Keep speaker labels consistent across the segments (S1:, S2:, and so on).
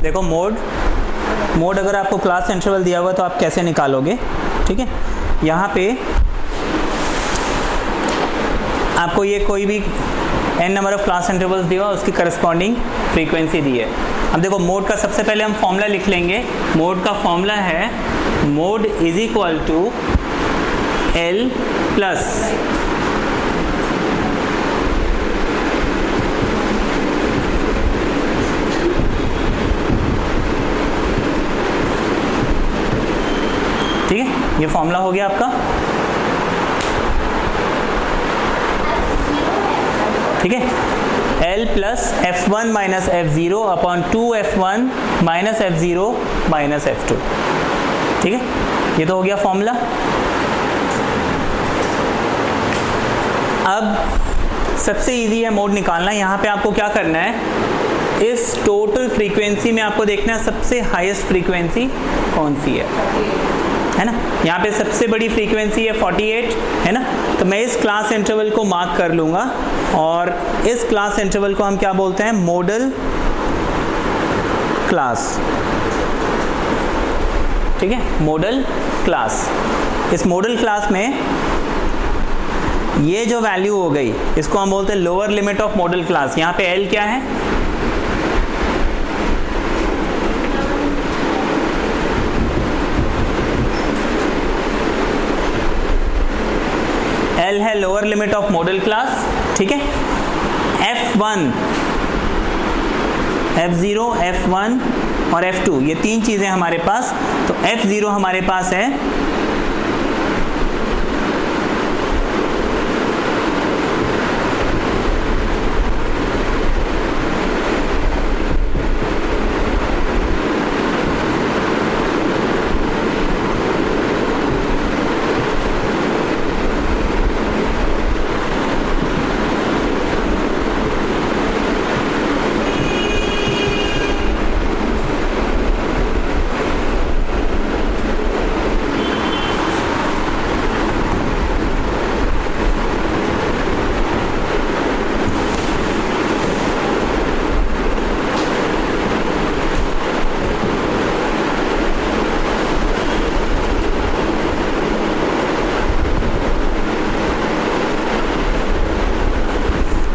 S1: देखो मोड अगर आपको क्लास इंटरवल दिया हुआ तो आप कैसे निकालोगे, ठीक है। यहाँ पे आपको ये कोई भी n number of class intervals दिया हुआ, उसकी करस्पॉन्डिंग फ्रीक्वेंसी दी है। अब देखो मोड का सबसे पहले हम फॉर्मूला लिख लेंगे। मोड का फॉर्मूला है mode is equal to L plus ठीक है, ये फॉर्मूला हो गया आपका, ठीक है। L plus F1 minus F0 upon 2F1 minus F0 minus F2, ठीक है, ये तो हो गया फॉर्मूला। अब सबसे इजी है मोड निकालना। यहाँ पे आपको क्या करना है, इस टोटल फ्रीक्वेंसी में आपको देखना है सबसे हाईएस्ट फ्रीक्वेंसी कौन सी है ना। यहाँ पे सबसे बड़ी फ्रीक्वेंसी है 48, है ना। तो मैं इस क्लास इंटरवल को मार्क कर लूँगा और इस क्लास इंटरवल को हम क्या बोलते हैं, मॉडल क्लास, ठीक है, मॉडल क्लास। इस मॉडल क्लास में ये जो वैल्यू हो गई इसको हम बोलते हैं lower limit of model class. यहाँ पे L क्या है, L है lower limit of model class, ठीक है। F1, F0, F1 और F2 ये तीन चीजें हमारे पास। तो F0 हमारे पास है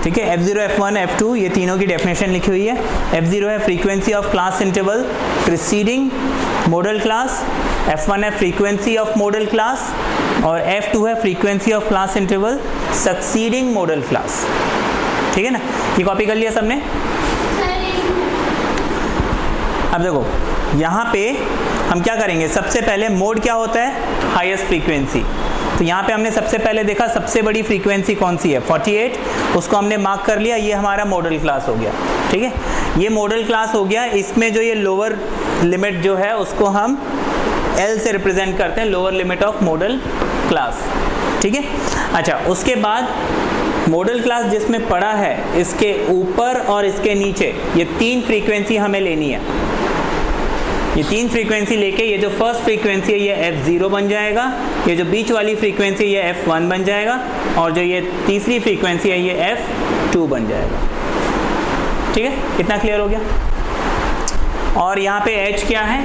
S1: ठीक है। F0, F1, F2 ये तीनों की डेफिनेशन लिखी हुई है। F0 है frequency of class interval preceding model class, F1 है फ्रीक्वेंसी ऑफ मॉडल क्लास और F2 है frequency of class interval succeeding model class, ठीक है ना। ये कॉपी कर लिया सबने। अब देखो यहाँ पे हम क्या करेंगे, सबसे पहले मोड क्या होता है, हाईएस्ट फ्रीक्वेंसी। तो यहाँ पे हमने सबसे पहले देखा सबसे बड़ी फ्रीक्वेंसी कौन सी है 48, उसको हमने मार्क कर लिया, ये हमारा मॉडल क्लास हो गया, ठीक है। ये मॉडल क्लास हो गया। इसमें जो ये लोअर लिमिट जो है उसको हम L से रिप्रेजेंट करते हैं, lower limit of model class, ठीक है। अच्छा, उसके बाद मॉडल क्लास जिसमें पड़ा है इसके ऊपर और इसके नीचे ये तीन फ्रीक्वेंसी हमें लेनी है। ये तीन फ्रीक्वेंसी लेके ये जो फर्स्ट फ्रीक्वेंसी है ये F0 बन जाएगा, ये जो बीच वाली फ्रीक्वेंसी ये F1 बन जाएगा और जो ये तीसरी फ्रीक्वेंसी है ये F2 बन जाएगा, ठीक है। कितना क्लियर हो गया। और यहाँ पे H क्या है,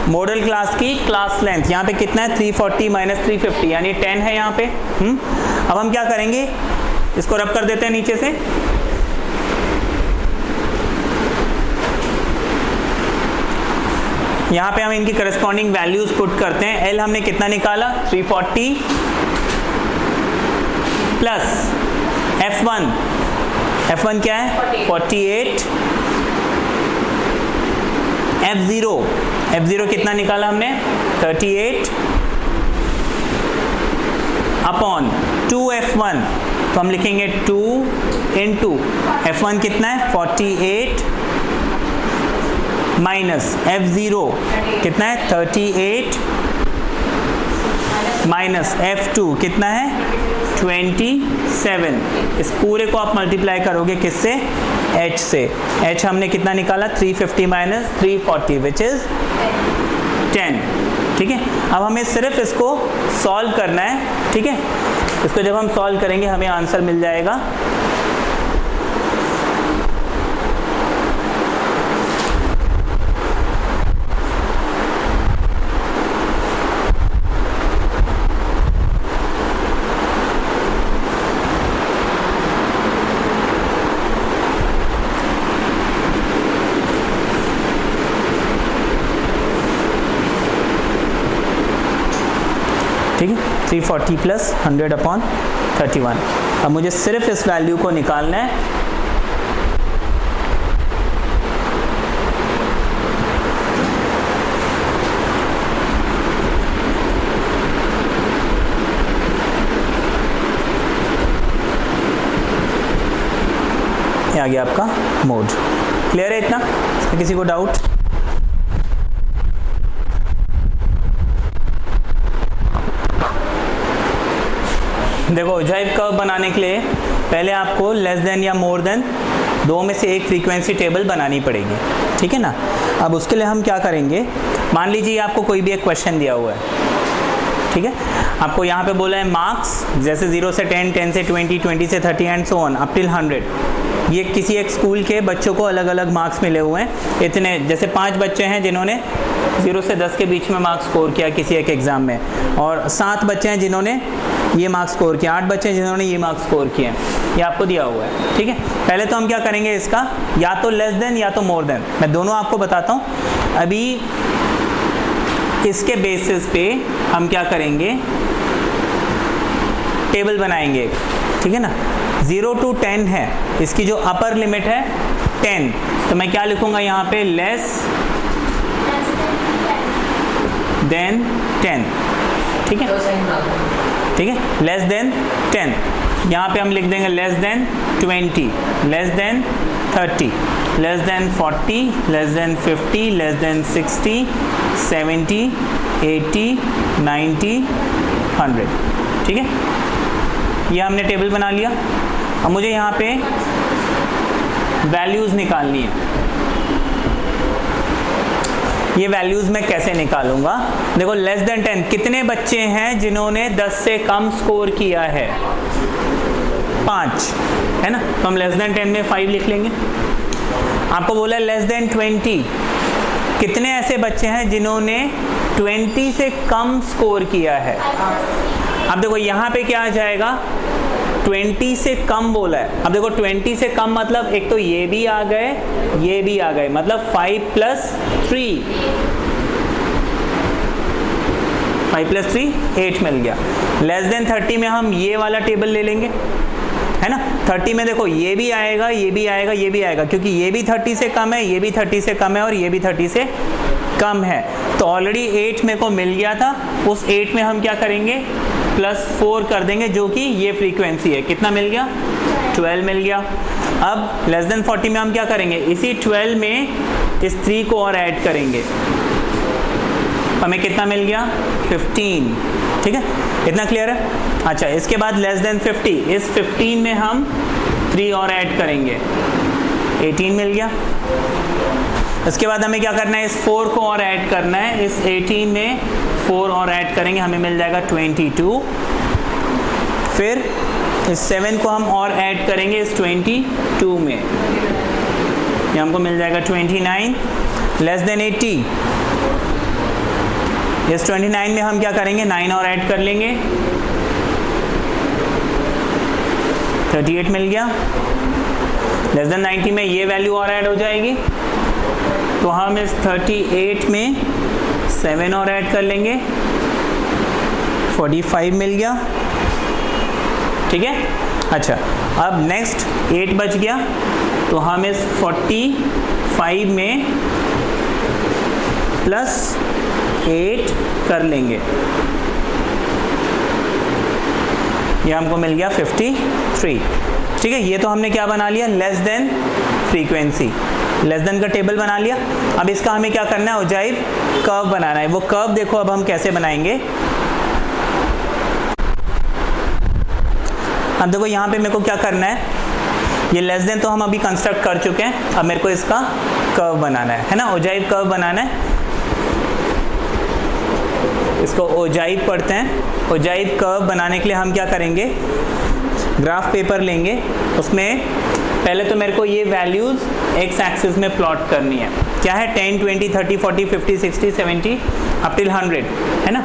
S1: मॉडल क्लास की क्लास लेंथ। यहाँ पे कितना है 340 माइनस 350 यानी 10 है यहाँ पे। अब हम क्या करेंगे, इसको रब कर देते हैं नीचे से। यहाँ पे हम इनकी करस्पॉन्डिंग वैल्यूज पुट करते हैं। L हमने कितना निकाला 340 प्लस F1 क्या है 48, F0 कितना निकाला हमने 38 अपॉन 2F1, तो हम लिखेंगे 2 इंटू F1 कितना है 48 माइनस F0 कितना है 38 माइनस F2 कितना है 27। इस पूरे को आप मल्टीप्लाई करोगे किससे, H से। H हमने कितना निकाला 350 माइनस 340 विच इज 10, ठीक है। अब हमें सिर्फ इसको सॉल्व करना है, ठीक है। इसको जब हम सॉल्व करेंगे हमें आंसर मिल जाएगा ठीक है, 340 प्लस 100 अपॉन 31। अब मुझे सिर्फ इस वैल्यू को निकालना है। ये आ गया आपका मोड। क्लियर है इतना? इसमें किसी को डाउट? देखो ओजाइव कर्व बनाने के लिए पहले आपको लेस देन या मोर देन दो में से एक फ्रीक्वेंसी टेबल बनानी पड़ेगी, ठीक है ना। अब उसके लिए हम क्या करेंगे, मान लीजिए आपको कोई भी एक क्वेश्चन दिया हुआ है, ठीक है, आपको यहाँ पे बोला है मार्क्स जैसे 0 से 10, 10 से 20, 20 से 30 and so on up till 100। ये किसी एक स्कूल के बच्चों को अलग अलग मार्क्स मिले हुए हैं। इतने जैसे 5 बच्चे हैं जिन्होंने 0 से 10 के बीच में मार्क्स स्कोर किया किसी एक एग्ज़ाम में, और 7 बच्चे हैं जिन्होंने ये मार्क्स स्कोर किया, 8 बच्चे हैं जिन्होंने ये मार्क्स स्कोर किए हैं। ये आपको दिया हुआ है, ठीक है। पहले तो हम क्या करेंगे इसका, या तो लेस देन या तो मोर देन, मैं दोनों आपको बताता हूँ। अभी इसके बेसिस पे हम क्या करेंगे, टेबल बनाएंगे, ठीक है ना। 0 to 10 है, इसकी जो अपर लिमिट है 10, तो मैं क्या लिखूंगा यहाँ पे, लेस देन 10, ठीक है, ठीक है, लेस देन 10। यहाँ पे हम लिख देंगे less than 20, less than 30, less than 40, less than 50, less than 60, 70, 80, 90, 100, ठीक है। ये हमने टेबल बना लिया। अब मुझे यहाँ पे वैल्यूज़ निकालनी है। ये वैल्यूज़ मैं कैसे निकालूंगा, देखो लेस देन 10 कितने बच्चे हैं जिन्होंने 10 से कम स्कोर किया है, 5 है ना, तो हम लेस देन 10 में 5 लिख लेंगे। आपको बोला लेस देन 20 कितने ऐसे बच्चे हैं जिन्होंने 20 से कम स्कोर किया है। अब देखो यहाँ पे क्या आ जाएगा, 20 से कम बोला है। अब देखो 20 से कम मतलब एक तो ये भी आ गए, ये भी आ गए, मतलब 5 + 3, 5 + 3 8 मिल गया। लेस देन 30 में हम ये वाला टेबल ले लेंगे, है ना। 30 में देखो ये भी आएगा, ये भी आएगा, ये भी आएगा, क्योंकि ये भी 30 से कम है, ये भी 30 से कम है और ये भी 30 से कम है। तो ऑलरेडी 8 मेरे को मिल गया था, उस 8 में हम क्या करेंगे, +4 कर देंगे, जो कि ये फ्रीक्वेंसी है। कितना मिल गया, 12 मिल गया। अब लेस देन 40 में हम क्या करेंगे, इसी 12 में इस 3 को और ऐड करेंगे, हमें कितना मिल गया, 15, ठीक है। इतना क्लियर है? अच्छा, इसके बाद लेस देन 50, इस 15 में हम 3 और ऐड करेंगे, 18 मिल गया। इसके बाद हमें क्या करना है, इस 4 को और ऐड करना है, इस 18 में 4 और ऐड करेंगे, हमें मिल जाएगा 22। फिर इस 7 को हम और ऐड करेंगे इस 22 में, ये हमको मिल जाएगा 29। लेस देन 80, इस 29 में हम क्या करेंगे, 9 और ऐड कर लेंगे, 38 मिल गया। लेस देन 90 में ये वैल्यू और ऐड हो जाएगी, तो हम इस 38 में 7 और ऐड कर लेंगे, 45 मिल गया, ठीक है। अच्छा, अब नेक्स्ट 8 बच गया, तो हम इस 45 में +8 कर लेंगे, ये हमको मिल गया 53, ठीक है। ये तो हमने क्या बना लिया, less than frequency, less than का टेबल बना लिया। अब इसका हमें क्या करना है, ओजाइव कर्व बनाना है। वो कर्व देखो अब हम कैसे बनाएंगे। अब देखो यहाँ पे मेरे को क्या करना है, ये लेस देन तो हम अभी कंस्ट्रक्ट कर चुके हैं, अब मेरे को इसका कर्व बनाना है ना, ओजाइव कर्व बनाना है। इसको ओजाइव पढ़ते हैं। ओजाइव कर्व बनाने के लिए हम क्या करेंगे, ग्राफ पेपर लेंगे, उसमें पहले तो मेरे को ये वैल्यूज़ एक्स एक्सिस में प्लॉट करनी है। क्या है, 10, 20, 30, 40, 50, 60, 70 अप टिल 100, है ना।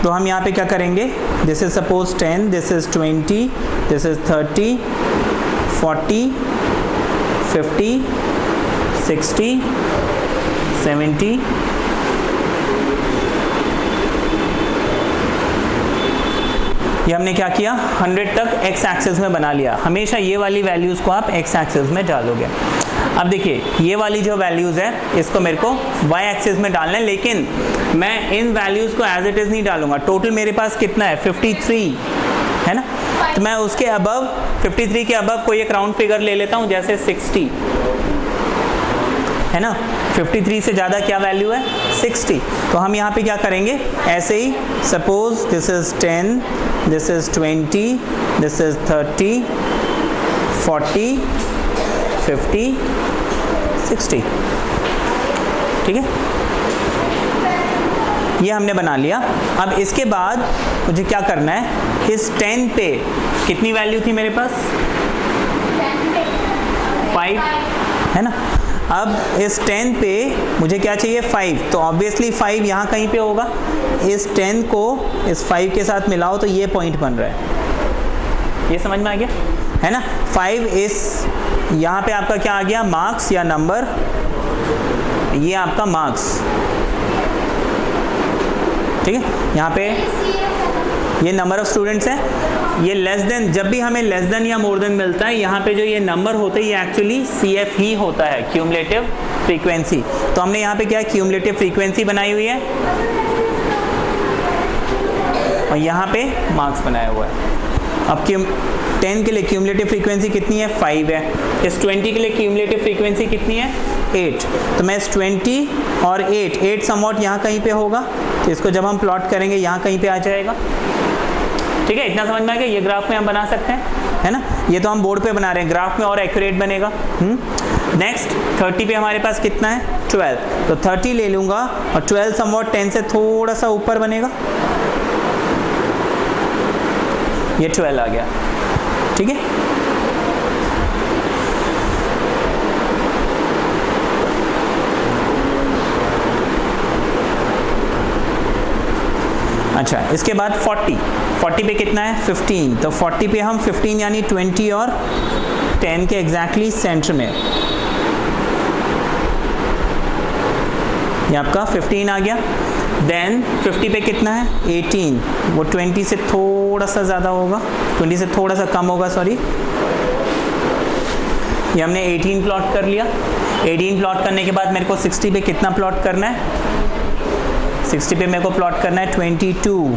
S1: तो हम यहाँ पे क्या करेंगे, this is suppose 10, this is 20, this is 30, 40, 50, 60, 70, ये हमने क्या किया, 100 तक एक्स एक्सिस में बना लिया। हमेशा ये वाली वैल्यूज़ को आप एक्स एक्सिस में डालोगे। अब देखिए ये वाली जो वैल्यूज़ है इसको मेरे को वाई एक्सिस में डालना है, लेकिन मैं इन वैल्यूज़ को एज इट इज़ नहीं डालूंगा। टोटल मेरे पास कितना है, 53 है ना, तो मैं उसके अबव 53 के अबव कोई एक राउंड फिगर ले लेता हूँ, जैसे 60 है ना। 53 से ज़्यादा क्या वैल्यू है, 60। तो हम यहाँ पे क्या करेंगे, ऐसे ही suppose this is 10, this is 20, this is 30, 40, 50, 60, ठीक है, ये हमने बना लिया। अब इसके बाद मुझे क्या करना है, इस 10 पे कितनी वैल्यू थी मेरे पास, 5 है ना। अब इस 10 पे मुझे क्या चाहिए, 5, तो ऑब्वियसली 5 यहाँ कहीं पे होगा। इस 10 को इस 5 के साथ मिलाओ तो ये पॉइंट बन रहा है, ये समझ में आ गया है ना। 5 इस यहाँ पे आपका क्या आ गया, मार्क्स या नंबर, ये आपका मार्क्स, ठीक है। यहाँ पे ये नंबर ऑफ स्टूडेंट्स है। ये लेस देन, जब भी हमें लेस देन या मोर देन मिलता है, यहाँ पे जो ये नंबर होते हैं ये एक्चुअली CF ही होता है, क्यूमुलेटिव फ्रीक्वेंसी। तो हमने यहाँ पे क्या है, क्यूमुलेटिव फ्रीक्वेंसी बनाई हुई है और यहाँ पे मार्क्स बनाया हुआ है। अब 10 के लिए क्यूमुलेटिव फ्रीक्वेंसी कितनी है, 5 है। इस 20 के लिए क्यूमुलेटिव फ्रीक्वेंसी कितनी है, 8। तो मैं इस 20 और 8 समवॉट यहाँ कहीं पे होगा, तो इसको जब हम प्लॉट करेंगे यहाँ कहीं पे आ जाएगा, ठीक है। इतना समझ में आ गया, ये ग्राफ में हम बना सकते हैं, है ना। ये तो हम बोर्ड पे बना रहे हैं, ग्राफ में और एक्यूरेट बनेगा। नेक्स्ट 30 पे हमारे पास कितना है, 12, तो 30 ले लूँगा और 12 समवॉट 10 से थोड़ा सा ऊपर बनेगा, ये 12 आ गया, ठीक है। अच्छा, इसके बाद 40 पे कितना है, 15, तो 40 पे हम 15 यानी 20 और 10 के एग्जैक्टली सेंटर में, ये आपका 15 आ गया। देन 50 पे कितना है, 18, वो 20 से थोड़ा सा ज़्यादा होगा, 20 से थोड़ा सा कम होगा, सॉरी। ये हमने 18 प्लॉट कर लिया। 18 प्लॉट करने के बाद मेरे को 60 पे कितना प्लॉट करना है, 60 पे मेरे को प्लॉट करना है 22,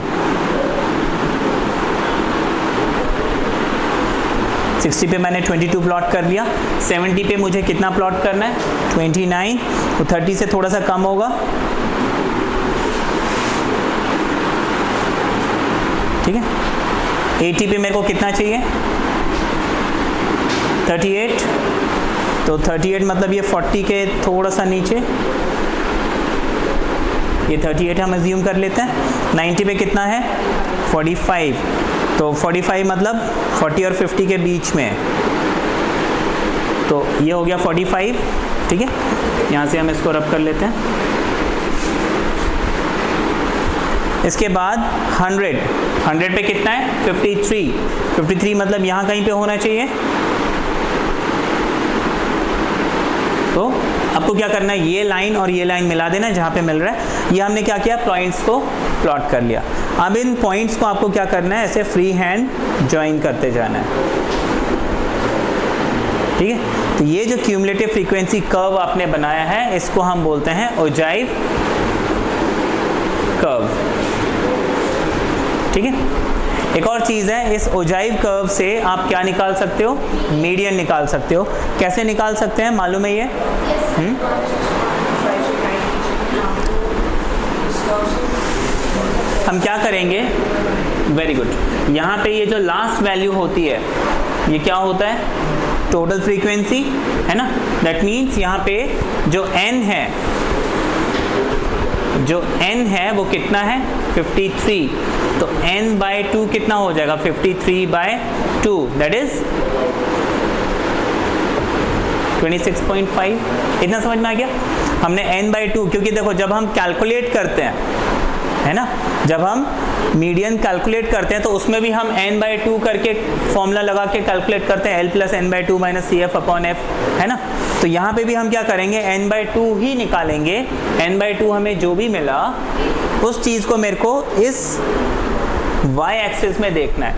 S1: 60 पे मैंने 22 प्लॉट कर लिया। 70 पे मुझे कितना प्लॉट करना है, 29, तो 30 से थोड़ा सा कम होगा, ठीक है। 80 पे मेरे को कितना चाहिए, 38, तो 38 मतलब ये 40 के थोड़ा सा नीचे, ये 38 हम अज्यूम कर लेते हैं। 90 पे कितना है, 45, तो 45 मतलब 40 और 50 के बीच में, तो ये हो गया 45, ठीक है। यहाँ से हम इसको रब कर लेते हैं। इसके बाद 100 पे कितना है, 53 मतलब यहाँ कहीं पे होना चाहिए। तो आपको क्या करना है, ये लाइन और ये लाइन मिला देना जहाँ पे मिल रहा है। ये हमने क्या किया, पॉइंट्स को प्लॉट कर लिया। अब इन पॉइंट्स को आपको क्या करना है, ऐसे फ्री हैंड ज्वाइन करते जाना है, ठीक है। तो ये जो क्यूमुलेटिव फ्रीक्वेंसी कर्व आपने बनाया है, इसको हम बोलते हैं ओजाइव कर्व, ठीक है। एक और चीज़ है, इस ओजाइव कर्व से आप क्या निकाल सकते हो, मीडियन निकाल सकते हो। कैसे निकाल सकते हैं, मालूम है ये? हम क्या करेंगे, वेरी गुड, यहाँ पे ये जो लास्ट वैल्यू होती है ये क्या होता है, टोटल फ्रीक्वेंसी, है ना। दैट मीन्स यहाँ पे जो n है वो कितना है, 53, तो n/2 कितना हो जाएगा, 53/2, दैट इज 26.5। इतना समझ में आ गया। हमने n/2, क्योंकि देखो जब हम कैलकुलेट करते हैं, है ना, जब हम मीडियन कैलकुलेट करते हैं तो उसमें भी हम n/2 करके फॉर्मूला लगा के कैलकुलेट करते हैं, l + n/2 - CF/F, है ना। तो यहाँ पे भी हम क्या करेंगे, n/2 ही निकालेंगे। n/2 हमें जो भी मिला उस चीज़ को मेरे को इस वाई एक्सिस में देखना है।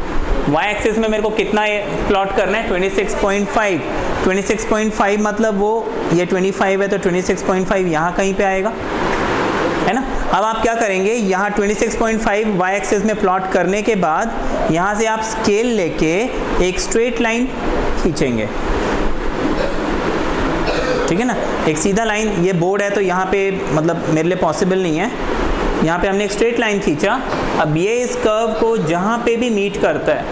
S1: वाई एक्सिस में मेरे को कितना प्लॉट करना है, 26.5। 26.5 मतलब वो ये 25 है तो 26.5 यहाँ कहीं पे आएगा, है ना। अब आप क्या करेंगे, यहाँ 26.5 वाई एक्सिस में प्लॉट करने के बाद यहाँ से आप स्केल लेके एक स्ट्रेट लाइन खींचेंगे, ठीक है ना। एक सीधा लाइन, ये बोर्ड है तो यहाँ पे मतलब मेरे लिए पॉसिबल नहीं है, यहाँ पे हमने एक स्ट्रेट लाइन खींचा। अब ये इस कर्व को जहाँ पे भी मीट करता है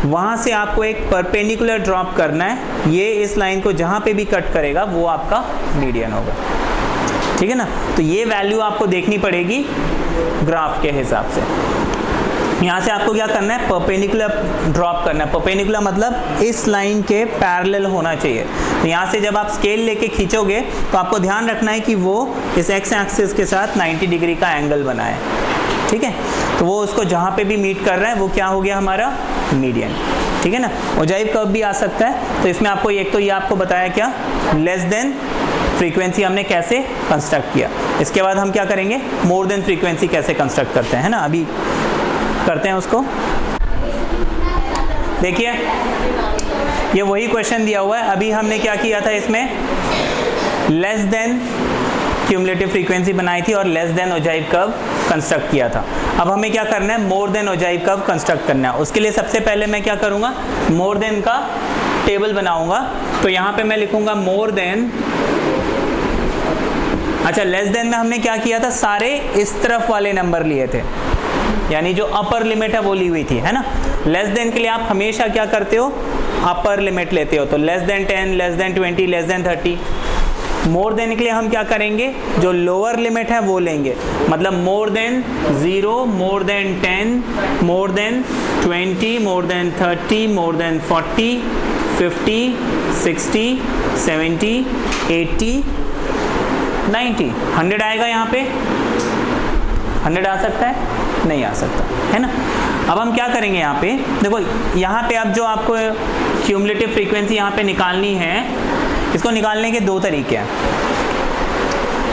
S1: वहाँ से आपको एक परपेंडिकुलर ड्रॉप करना है। ये इस लाइन को जहाँ पे भी कट करेगा वो आपका मीडियन होगा, ठीक है ना। तो ये वैल्यू आपको देखनी पड़ेगी ग्राफ के हिसाब से। यहाँ से आपको क्या करना है, परपेंडिकुलर ड्रॉप करना है। परपेंडिकुलर मतलब इस लाइन के पैरेलल होना चाहिए। तो यहाँ से जब आप स्केल लेके खींचोगे तो आपको ध्यान रखना है कि वो इस एक्स एक्सिस के साथ 90 डिग्री का एंगल बनाए, ठीक है। तो वो उसको जहाँ पे भी मीट कर रहा है वो क्या हो गया हमारा मीडियन, ठीक है ना। ओजाइव कर्व भी आ सकता है। तो इसमें आपको एक तो ये आपको बताया क्या, लेस देन फ्रीक्वेंसी हमने कैसे कंस्ट्रक्ट किया। इसके बाद हम क्या करेंगे, मोर देन फ्रीक्वेंसी कैसे कंस्ट्रक्ट करते हैं, है ना। अभी करते हैं उसको। देखिए ये वही क्वेश्चन दिया हुआ है। अभी हमने क्या किया था, इसमें लेस देन क्यूमुलेटिव फ्रीक्वेंसी बनाई थी और less than ogive curve construct किया था। अब हमें क्या करना है, more than ogive curve construct करना है। उसके लिए सबसे पहले मैं क्या करूँगा, मोर देन का टेबल बनाऊंगा। तो यहाँ पे मैं लिखूंगा मोर देन, अच्छा लेस देन में हमने क्या किया था, सारे इस तरफ वाले नंबर लिए थे, यानी जो अपर लिमिट है वो ली हुई थी, है ना। लेस देन के लिए आप हमेशा क्या करते हो, अपर लिमिट लेते हो। तो less than 10, less than 20, less than 30। More than के लिए हम क्या करेंगे, जो लोअर लिमिट है वो लेंगे, मतलब more than 0, more than 10, more than 20, more than 30, more than 40, 50, 60, 70, 80, 90, 100 आएगा यहाँ पे, 100 आ सकता है, नहीं आ सकता, है ना। अब हम क्या करेंगे, यहाँ पे देखो, यहाँ पे अब जो आपको क्यूमुलेटिव फ्रीक्वेंसी यहाँ पे निकालनी है, इसको निकालने के दो तरीके हैं।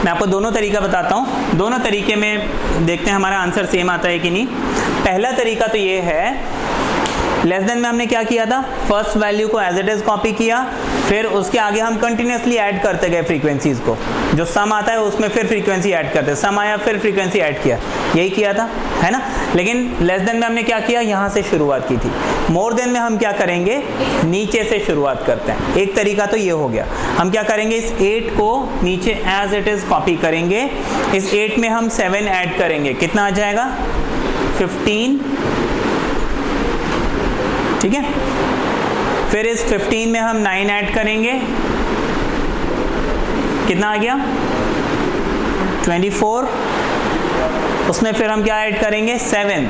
S1: मैं आपको दोनों तरीका बताता हूँ। दोनों तरीके में देखते हैं हमारा आंसर सेम आता है कि नहीं। पहला तरीका तो ये है, लेस देन में हमने क्या किया था, फर्स्ट वैल्यू को एज इट इज कॉपी किया, फिर उसके आगे हम कंटिन्यूसली ऐड करते गए फ्रीक्वेंसीज को। जो सम आता है उसमें फिर फ्रीक्वेंसी ऐड करते, सम आया फिर फ्रीक्वेंसी ऐड किया, यही किया था, है ना। लेकिन लेस देन में हमने क्या किया, यहाँ से शुरुआत की थी। मोर देन में हम क्या करेंगे, नीचे से शुरुआत करते हैं। एक तरीका तो ये हो गया। हम क्या करेंगे, इस 8 को नीचे एज इट इज कॉपी करेंगे। इस 8 में हम 7 ऐड करेंगे, कितना आ जाएगा, 15, ठीक है। फिर इस 15 में हम 9 ऐड करेंगे, कितना आ गया, 24। उसमें फिर हम क्या ऐड करेंगे, 7,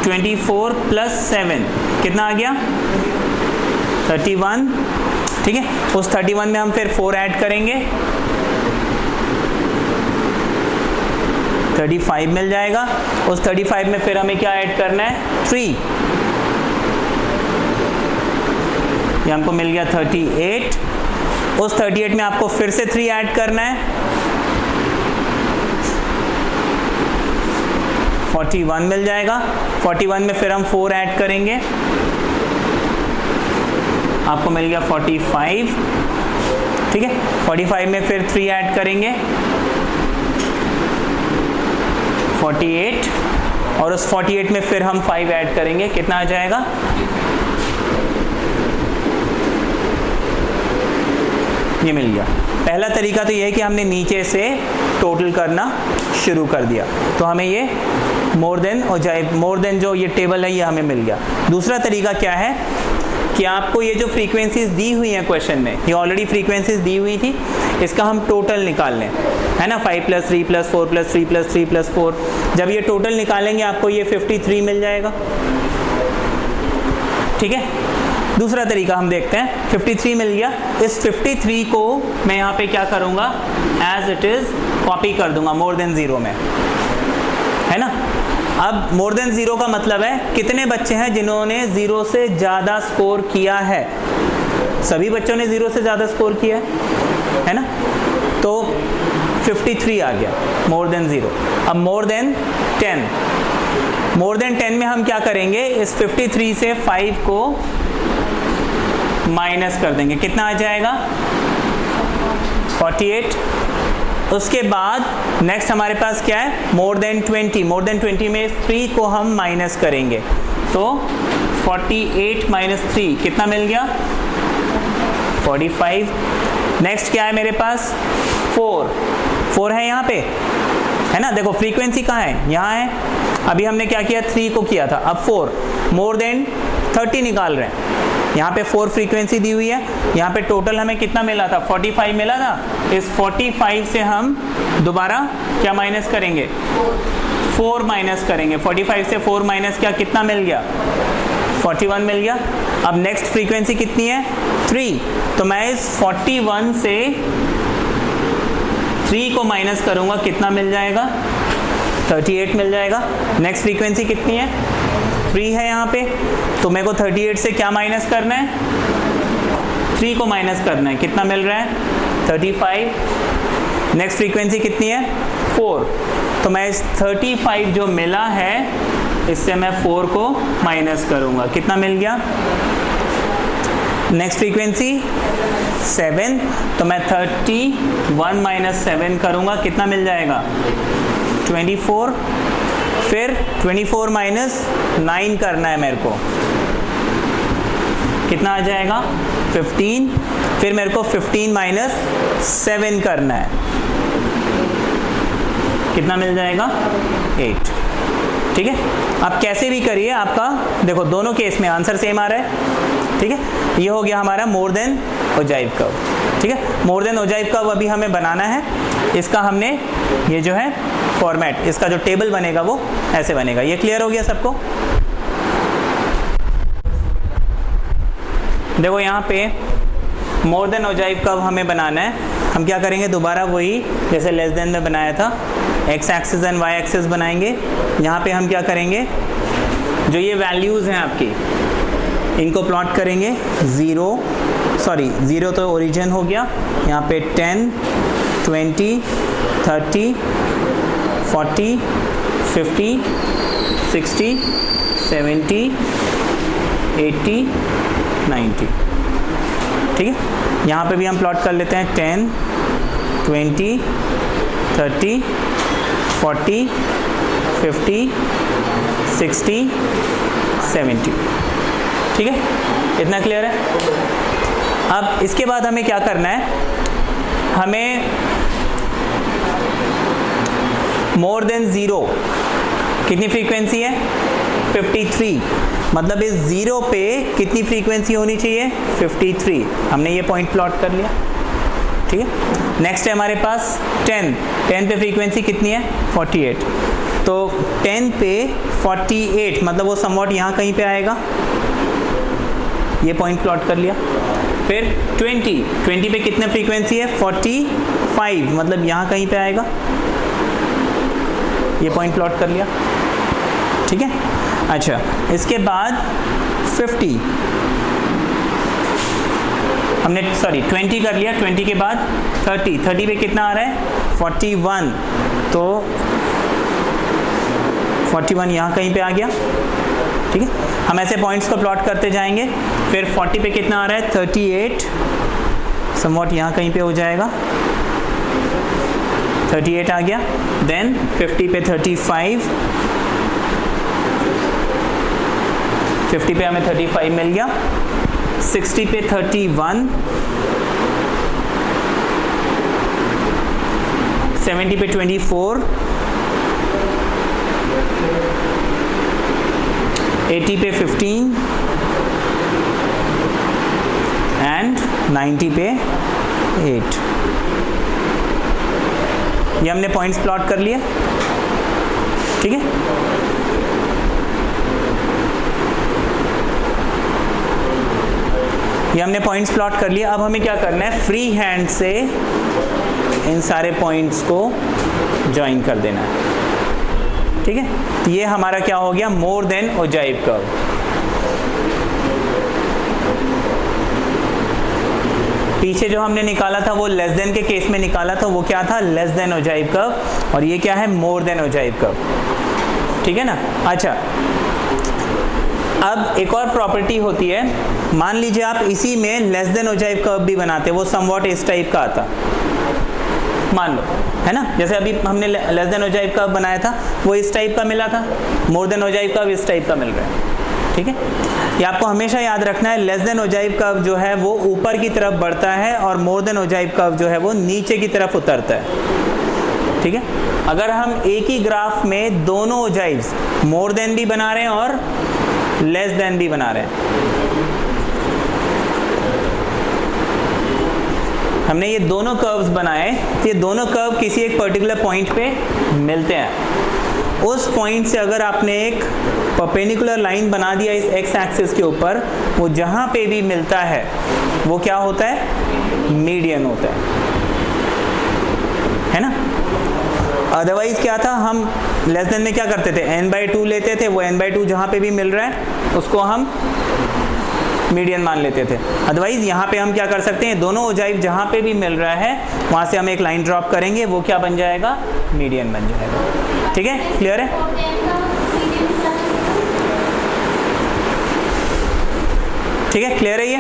S1: 24 प्लस 7 कितना आ गया, 31, ठीक है। उस 31 में हम फिर 4 ऐड करेंगे, 35 मिल जाएगा। उस 35 में फिर हमें क्या ऐड करना है, 3, ये हमको मिल गया 38। उस 38 में आपको फिर से 3 ऐड करना है, 41 मिल जाएगा। 41 में फिर हम 4 ऐड करेंगे, आपको मिल गया 45, ठीक है। 45 में फिर 3 ऐड करेंगे, 48, और उस 48 में फिर हम 5 ऐड करेंगे, कितना आ जाएगा, ये मिल गया। पहला तरीका तो ये है कि हमने नीचे से टोटल करना शुरू कर दिया, तो हमें ये मोर देन और मोर देन जो ये टेबल है ये हमें मिल गया। दूसरा तरीका क्या है कि आपको ये जो फ्रीक्वेंसीज दी हुई हैं क्वेश्चन में, ये ऑलरेडी फ्रीक्वेंसीज दी हुई थी, इसका हम टोटल निकाल लें, है ना। 5 + 3 + 4 + 3 + 3 + 4, जब ये टोटल निकालेंगे आपको ये 53 मिल जाएगा, ठीक है। दूसरा तरीका हम देखते हैं, 53 मिल गया। इस 53 को मैं यहाँ पे क्या करूँगा, एज इट इज कॉपी कर दूंगा मोर देन 0 में, है ना। अब मोर देन 0 का मतलब है कितने बच्चे हैं जिन्होंने 0 से ज़्यादा स्कोर किया है, सभी बच्चों ने 0 से ज़्यादा स्कोर किया है ना। तो 53 आ गया मोर देन 0। अब मोर देन 10, मोर देन 10 में हम क्या करेंगे, इस 53 से 5 को माइनस कर देंगे, कितना आ जाएगा 48। उसके बाद नेक्स्ट हमारे पास क्या है, मोर देन 20, मोर देन 20 में 3 को हम माइनस करेंगे, तो 48 माइनस 3 कितना मिल गया 45। नेक्स्ट क्या है मेरे पास 4 है यहाँ पे, है ना। देखो फ्रीक्वेंसी कहाँ है, यहाँ है। अभी हमने क्या किया, 3 को किया था, अब 4, मोर देन 30 निकाल रहे हैं। यहाँ पे 4 फ्रीक्वेंसी दी हुई है, यहाँ पे टोटल हमें कितना मिला था 45 मिला था। इस 45 से हम दोबारा क्या माइनस करेंगे, 4 माइनस करेंगे। 45 से 4 माइनस क्या, कितना मिल गया 41 मिल गया। अब नेक्स्ट फ्रीक्वेंसी कितनी है 3, तो मैं इस 41 से 3 को माइनस करूंगा, कितना मिल जाएगा 38 मिल जाएगा। नेक्स्ट फ्रीक्वेंसी कितनी है 3 है यहाँ पे, तो मेरे को 38 से क्या माइनस करना है, 3 को माइनस करना है, कितना मिल रहा है 35। नेक्स्ट फ्रीक्वेंसी कितनी है 4, तो मैं इस 35 जो मिला है इससे मैं 4 को माइनस करूंगा, कितना मिल गया। नेक्स्ट फ्रीक्वेंसी 7, तो मैं 31 माइनस 7 करूंगा, कितना मिल जाएगा 24। फिर 24 माइनस 9 करना है मेरे को, कितना आ जाएगा 15। फिर मेरे को 15 माइनस 7 करना है, कितना मिल जाएगा 8। ठीक है, आप कैसे भी करिए, आपका देखो दोनों केस में आंसर सेम आ रहा है। ठीक है, ये हो गया हमारा मोर देन ओजाइव कर्व। ठीक है, मोर देन ओजाइव कर्व अभी हमें बनाना है। इसका हमने ये जो है फॉर्मेट, इसका जो टेबल बनेगा वो ऐसे बनेगा। ये क्लियर हो गया सबको। देखो यहाँ पे मोर देन ओजाइव कर्व हमें बनाना है। हम क्या करेंगे, दोबारा वही जैसे लेस देन में बनाया था, X axis and Y axis बनाएंगे। यहाँ पे हम क्या करेंगे, जो ये वैल्यूज़ हैं आपकी, इनको प्लॉट करेंगे। 0 तो ओरिजिन हो गया, यहाँ पे 10, 20, 30, 40, 50, 60, 70, 80, 90। ठीक है, यहाँ पे भी हम प्लॉट कर लेते हैं 10, 20, 30, 40, 50, 60, 70। ठीक है, इतना क्लियर है। अब इसके बाद हमें क्या करना है, हमें मोर देन 0 कितनी फ्रीक्वेंसी है 53, मतलब इस 0 पे कितनी फ्रीक्वेंसी होनी चाहिए 53। हमने ये पॉइंट प्लॉट कर लिया। ठीक है, नेक्स्ट है हमारे पास 10 पे फ्रीक्वेंसी कितनी है 48, तो 10 पे 48 मतलब वो समवॉट यहाँ कहीं पे आएगा, ये पॉइंट प्लॉट कर लिया। फिर 20 पे कितने फ्रीक्वेंसी है 45, मतलब यहाँ कहीं पे आएगा, ये पॉइंट प्लॉट कर लिया। ठीक है, अच्छा इसके बाद 50 हमने 20 कर लिया। 20 के बाद 30 पे कितना आ रहा है 41, तो 41 यहाँ कहीं पे आ गया। ठीक है, हम ऐसे पॉइंट्स को प्लॉट करते जाएंगे। फिर 40 पे कितना आ रहा है 38, समवॉट यहाँ कहीं पे हो जाएगा, 38 आ गया। देन 50 पे 35, 50 पे हमें 35 मिल गया। 60 पे 31, 70 पे 24, 80 पे 15 एंड 90 पे 8। ये हमने पॉइंट्स प्लॉट कर लिए। ठीक है, ये हमने पॉइंट्स प्लॉट कर लिए। अब हमें क्या करना है, फ्री हैंड से इन सारे पॉइंट्स को ज्वाइन कर देना है। ठीक है, तो ये हमारा क्या हो गया मोर देन ओजाइव कर्व। पीछे जो हमने निकाला था वो लेस देन के केस में निकाला था, वो क्या था लेस देन ओजाइव कर्व, और ये क्या है मोर देन ओजाइव कर्व। ठीक है ना। अच्छा, अब एक और प्रॉपर्टी होती है, मान लीजिए आप इसी में लेस देन ओजाइव कर्व भी बनाते, वो समवॉट इस टाइप का आता, मान लो, है ना। जैसे अभी हमने लेस देन ओजाइव कर्व बनाया था, वो इस टाइप का मिला था, मोर देन ओजाइव कर्व इस टाइप का मिल रहा है, ठीक है। ये आपको हमेशा याद रखना है, लेस देन ओजाइव कर्व जो है वो ऊपर की तरफ बढ़ता है और मोर देन ओजाइव कर्व जो है वो नीचे की तरफ उतरता है, ठीक है। अगर हम एक ही ग्राफ में दोनों ओजाइव्स मोर देन भी बना रहे हैं और लेस देन भी बना रहे हैं, हमने ये दोनों कर्व्स बनाए, तो ये दोनों कर्व किसी एक पर्टिकुलर पॉइंट पे मिलते हैं। उस पॉइंट से अगर आपने एक परपेंडिकुलर लाइन बना दिया इस एक्स एक्सिस के ऊपर, वो जहां पे भी मिलता है वो क्या होता है, मीडियन होता है ना। अदरवाइज क्या था, हम लेस देन में क्या करते थे, n/2 लेते थे, वो n/2 जहां पे भी मिल रहा है उसको हम मीडियन मान लेते थे। अदरवाइज यहाँ पे हम क्या कर सकते हैं, दोनों ओजाइव जहाँ पे भी मिल रहा है वहाँ से हम एक लाइन ड्रॉप करेंगे, वो क्या बन जाएगा, मीडियन बन जाएगा। ठीक है, क्लियर है। ठीक है, क्लियर है ये।